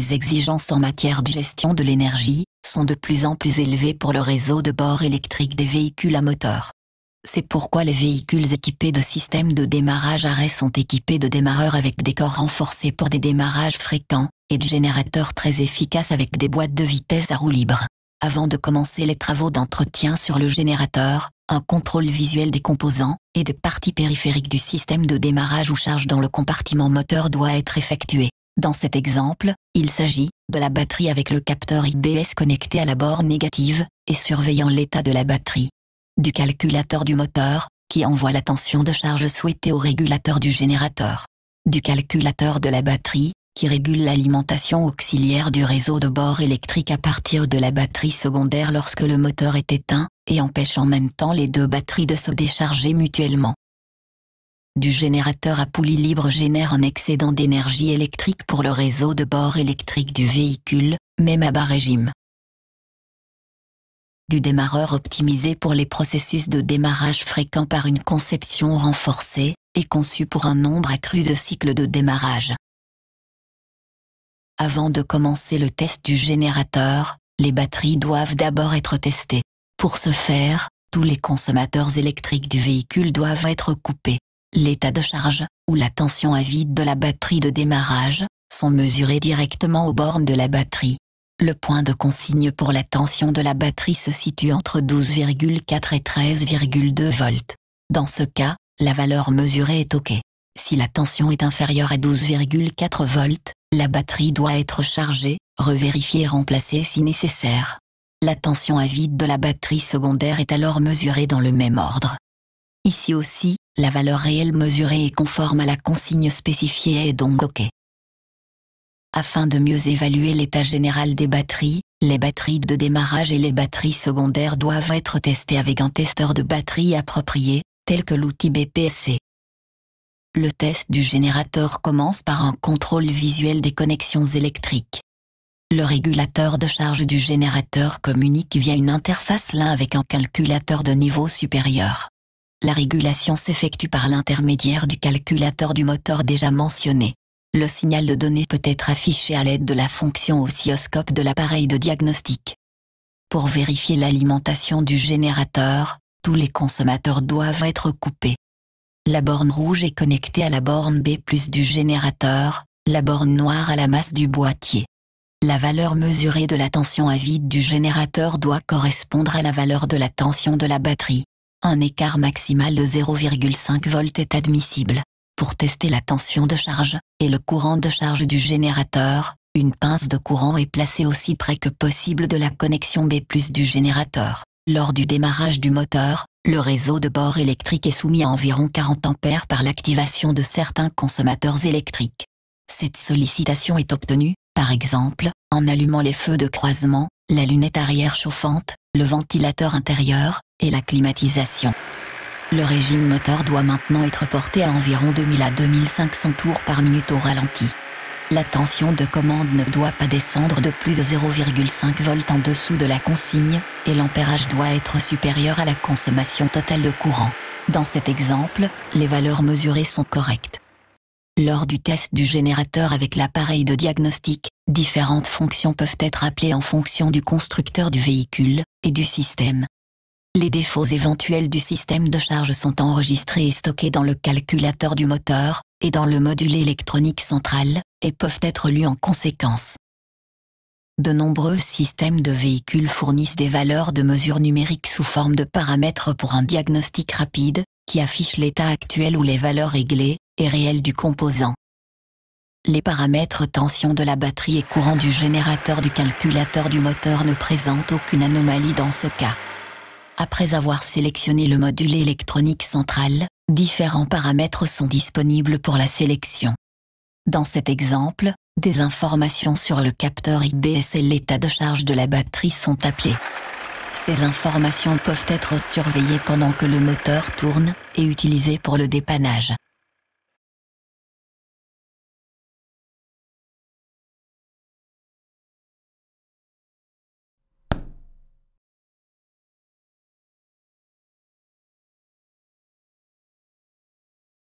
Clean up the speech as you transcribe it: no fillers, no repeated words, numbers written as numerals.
les exigences en matière de gestion de l'énergie sont de plus en plus élevées pour le réseau de bord électrique des véhicules à moteur. C'est pourquoi les véhicules équipés de systèmes de démarrage arrêt sont équipés de démarreurs avec des corps renforcés pour des démarrages fréquents, et de générateurs très efficaces avec des boîtes de vitesse à roue libre. Avant de commencer les travaux d'entretien sur le générateur, un contrôle visuel des composants et des parties périphériques du système de démarrage ou charge dans le compartiment moteur doit être effectué. Dans cet exemple, il s'agit de la batterie avec le capteur IBS connecté à la borne négative et surveillant l'état de la batterie. Du calculateur du moteur, qui envoie la tension de charge souhaitée au régulateur du générateur. Du calculateur de la batterie, qui régule l'alimentation auxiliaire du réseau de bord électrique à partir de la batterie secondaire lorsque le moteur est éteint, et empêche en même temps les deux batteries de se décharger mutuellement. Du générateur à poulie libre génère un excédent d'énergie électrique pour le réseau de bord électrique du véhicule, même à bas régime. Du démarreur optimisé pour les processus de démarrage fréquents par une conception renforcée, et conçu pour un nombre accru de cycles de démarrage. Avant de commencer le test du générateur, les batteries doivent d'abord être testées. Pour ce faire, tous les consommateurs électriques du véhicule doivent être coupés. L'état de charge, ou la tension à vide de la batterie de démarrage, sont mesurés directement aux bornes de la batterie. Le point de consigne pour la tension de la batterie se situe entre 12,4 et 13,2 volts. Dans ce cas, la valeur mesurée est OK. Si la tension est inférieure à 12,4 volts, la batterie doit être chargée, revérifiée et remplacée si nécessaire. La tension à vide de la batterie secondaire est alors mesurée dans le même ordre. Ici aussi, la valeur réelle mesurée est conforme à la consigne spécifiée et est donc OK. Afin de mieux évaluer l'état général des batteries, les batteries de démarrage et les batteries secondaires doivent être testées avec un testeur de batterie approprié, tel que l'outil BPSC. Le test du générateur commence par un contrôle visuel des connexions électriques. Le régulateur de charge du générateur communique via une interface LIN avec un calculateur de niveau supérieur. La régulation s'effectue par l'intermédiaire du calculateur du moteur déjà mentionné. Le signal de données peut être affiché à l'aide de la fonction oscilloscope de l'appareil de diagnostic. Pour vérifier l'alimentation du générateur, tous les consommateurs doivent être coupés. La borne rouge est connectée à la borne B+ du générateur, la borne noire à la masse du boîtier. La valeur mesurée de la tension à vide du générateur doit correspondre à la valeur de la tension de la batterie. Un écart maximal de 0,5 volts est admissible. Pour tester la tension de charge et le courant de charge du générateur, une pince de courant est placée aussi près que possible de la connexion B+ du générateur. Lors du démarrage du moteur, le réseau de bord électrique est soumis à environ 40 ampères par l'activation de certains consommateurs électriques. Cette sollicitation est obtenue, par exemple, en allumant les feux de croisement, la lunette arrière chauffante, le ventilateur intérieur, et la climatisation. Le régime moteur doit maintenant être porté à environ 2000 à 2500 tours par minute au ralenti. La tension de commande ne doit pas descendre de plus de 0,5 volts en dessous de la consigne, et l'ampérage doit être supérieur à la consommation totale de courant. Dans cet exemple, les valeurs mesurées sont correctes. Lors du test du générateur avec l'appareil de diagnostic, différentes fonctions peuvent être appelées en fonction du constructeur du véhicule et du système. Les défauts éventuels du système de charge sont enregistrés et stockés dans le calculateur du moteur, et dans le module électronique central, et peuvent être lus en conséquence. De nombreux systèmes de véhicules fournissent des valeurs de mesure numérique sous forme de paramètres pour un diagnostic rapide, qui affiche l'état actuel ou les valeurs réglées et réelles du composant. Les paramètres tension de la batterie et courant du générateur du calculateur du moteur ne présentent aucune anomalie dans ce cas. Après avoir sélectionné le module électronique central, différents paramètres sont disponibles pour la sélection. Dans cet exemple, des informations sur le capteur IBS et l'état de charge de la batterie sont appelées. Ces informations peuvent être surveillées pendant que le moteur tourne et utilisées pour le dépannage.